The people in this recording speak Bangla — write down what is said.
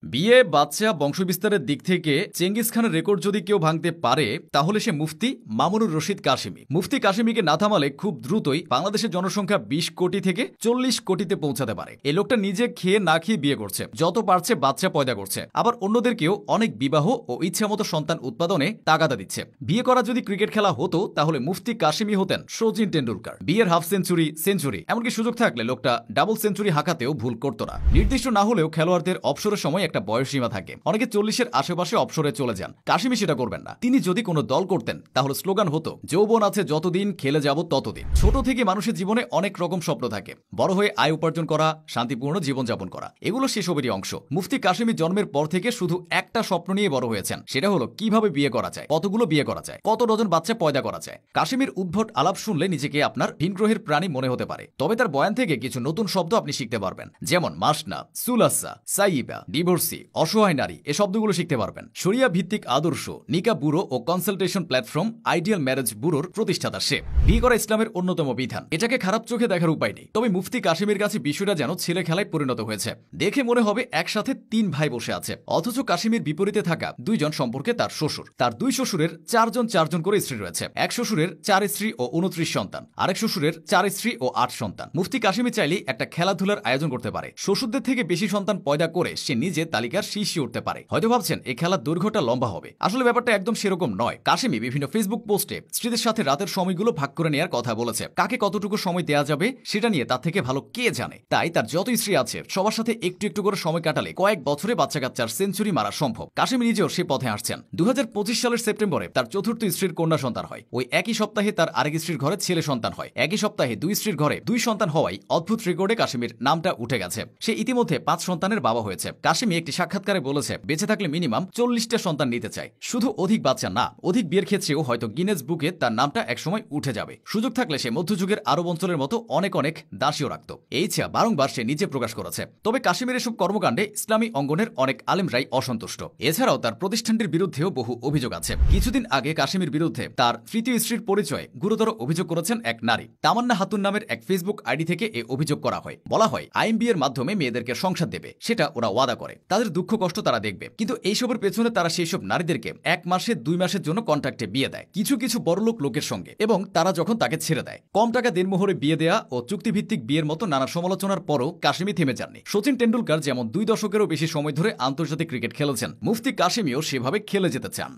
বিয়ে, বাচ্চা, বংশবিস্তারের দিক থেকে চেঙ্গিস খানের রেকর্ড যদি কেউ ভাঙতে পারে তাহলে সে মুফতি মামুনুর রশিদ কাশেমি। মুফতি কাশেমিকে না থামালে খুব দ্রুতই বাংলাদেশের জনসংখ্যা ২০ কোটি থেকে ৪০ কোটিতে পৌঁছাতে পারে। এই লোকটা নিজে খেয়ে না খেয়ে বিয়ে করছে, যত পারছে বাচ্চা পয়দা করছে, আবার অন্যদেরকেও অনেক বিবাহ ও ইচ্ছামতো সন্তান উৎপাদনে তাগাদা দিচ্ছে। বিয়ে করা যদি ক্রিকেট খেলা হতো তাহলে মুফতি কাশেমি হতেন সচিন টেন্ডুলকার। বিয়ের হাফ সেঞ্চুরি এমনকি সুযোগ থাকলে লোকটা ডাবল সেঞ্চুরি হাঁকাতেও ভুল করতো না। নির্দিষ্ট না হলেও খেলোয়াড়দের অবসরের সময় একটা বয়সসীমা থাকে, অনেকে ৪০-এর আশেপাশে অবসরে চলে যান। কাশেমি সেটা করবেন না। তিনি যদি কোনো দল করতেন তাহলে স্লোগান হতো, যৌবন আছে যতদিন, খেলে যাব ততদিন। ছোট থেকে মানুষের জীবনে অনেক রকম স্বপ্ন থাকে, বড় হয়ে আয় উপার্জন করা, শান্তিপূর্ণ জীবনযাপন করা, এগুলো সেসবেরই অংশ। মুফতি কাশেমি জন্মের পর থেকে শুধু একটা স্বপ্ন নিয়ে বড় হয়েছেন, সেটা হলো কিভাবে বিয়ে করা যায়, কতগুলো বিয়ে করা যায়, কত ডজন বাচ্চা পয়দা করা যায়। কাশেমির উদ্ভট আলাপ শুনলে নিজেকে আপনার ভিনগ্রহের প্রাণী মনে হতে পারে, তবে তার বয়ান থেকে কিছু নতুন শব্দ আপনি শিখতে পারবেন, যেমন মাসনা, সুলাসা, সাইবা, ডিভোর্সি, অসহায় নারী, এ শব্দগুলো শিখতে পারবেন। শরিয়া ভিত্তিক আদর্শ নিকা ব্যুরো ও কনসালটেশন প্ল্যাটফর্ম আইডিয়াল ম্যারেজ ব্যুরোর প্রতিষ্ঠাতা সে। বিয়ে করা ইসলামের অন্যতম বিধান, এটাকে খারাপ চোখে দেখার উপায় নেই। তবে মুফতি কাশেমির কাছে বিষয়টা যেন ছেলে খেলায় পরিণত হয়েছে। দেখে মনে হবে একসাথে ৩ ভাই বসে আছে, অথচ কাশেমির বিপরীতে থাকা ২ জন সম্পর্কে তার শ্বশুর। তার ২ শ্বশুরের ৪ জন করে স্ত্রী রয়েছে। এক শ্বশুরের ৪ স্ত্রী ও ২৯ সন্তান, আরেক শ্বশুরের ৪ স্ত্রী ও ৮ সন্তান। মুফতি কাশেমি চাইলেই একটা খেলাধুলার আয়োজন করতে পারে, শ্বশুরদের থেকে বেশি সন্তান পয়দা করে সে নিজে তালিকার শীর্ষে উঠতে পারে। হয়তো ভাবছেন এই খেলার দৈর্ঘ্যটা লম্বা হবে, আসলে ব্যাপারটা একদম সেরকম নয়। কাশেমি বিভিন্ন ফেসবুক পোস্টে স্ত্রীদের সাথে রাতের সময়গুলো ভাগ করে নেওয়ার কথা বলেছে। কাকে কতটুকু সময় দেওয়া যাবে সেটা নিয়ে তার থেকে ভালো কে জানে। তাই তার যত স্ত্রী আছে সবার সাথে একটু একটু করে সময় কাটালে কয়েক বছরে বাচ্চা কাচ্চার সেঞ্চুরি মারা সম্ভব। কাশেমি নিজেও সে পথে আসছেন। ২০২৫ সালের সেপ্টেম্বরে তার চতুর্থ স্ত্রীর কন্যা সন্তান হয়। ওই একই সপ্তাহে তার আরেক স্ত্রীর ঘরে ছেলে সন্তান হয়। একই সপ্তাহে ২ স্ত্রীর ঘরে ২ সন্তান হওয়ায় অদ্ভুত রেকর্ডে কাশেমির নামটা উঠে গেছে। সে ইতিমধ্যে ৫ সন্তানের বাবা হয়েছে। কাশেমি একটি সাক্ষাৎকারে বলেছে, বেঁচে থাকলে মিনিমাম ৪০টা সন্তান নিতে চায়। শুধু অধিক বাচ্চা না, অধিক বিয়ের ক্ষেত্রেও হয়তো গিনেস বুকে তার নামটা একসময় উঠে যাবে। সুযোগ থাকলে সে মধ্যযুগের আরব অঞ্চলের মতো অনেক দাসীও রাখত। এই ইচ্ছা বারংবার সে নিজে প্রকাশ করেছে। তবে কাশেমির এসব কর্মকাণ্ডে ইসলামী অঙ্গনের অনেক আলেমরাই অসন্তুষ্ট। এছাড়াও তার প্রতিষ্ঠানটির বিরুদ্ধেও বহু অভিযোগ আছে। কিছুদিন আগে কাশেমির বিরুদ্ধে তার তৃতীয় স্ত্রীর পরিচয়ে গুরুতর অভিযোগ করেছেন এক নারী। তামান্না হাতুন নামের এক ফেসবুক আইডি থেকে এ অভিযোগ করা হয়। বলা হয়, আইন বিয়ের মাধ্যমে মেয়েদেরকে সংসার দেবে, সেটা ওরা ওয়াদা করে। তাদের দুঃখ কষ্ট তারা দেখবে, কিন্তু এইসবের পেছনে তারা সেই সব নারীদেরকে ১ মাসে ২ মাসের জন্য কন্ট্রাক্টে বিয়ে দেয় কিছু বড়লোক লোকের সঙ্গে, এবং তারা যখন তাকে ছেড়ে দেয় কম টাকা দেনমোহরে বিয়ে দেয়া ও চুক্তিভিত্তিক বিয়ের মতো নানা সমালোচনার পরও কাশেমি থেমে যাননি। সচিন টেন্ডুলকার যেমন ২ দশকেরও বেশি সময় ধরে আন্তর্জাতিক ক্রিকেট খেলেছেন, মুফতি কাশেমিও সেভাবে খেলে যেতে চান।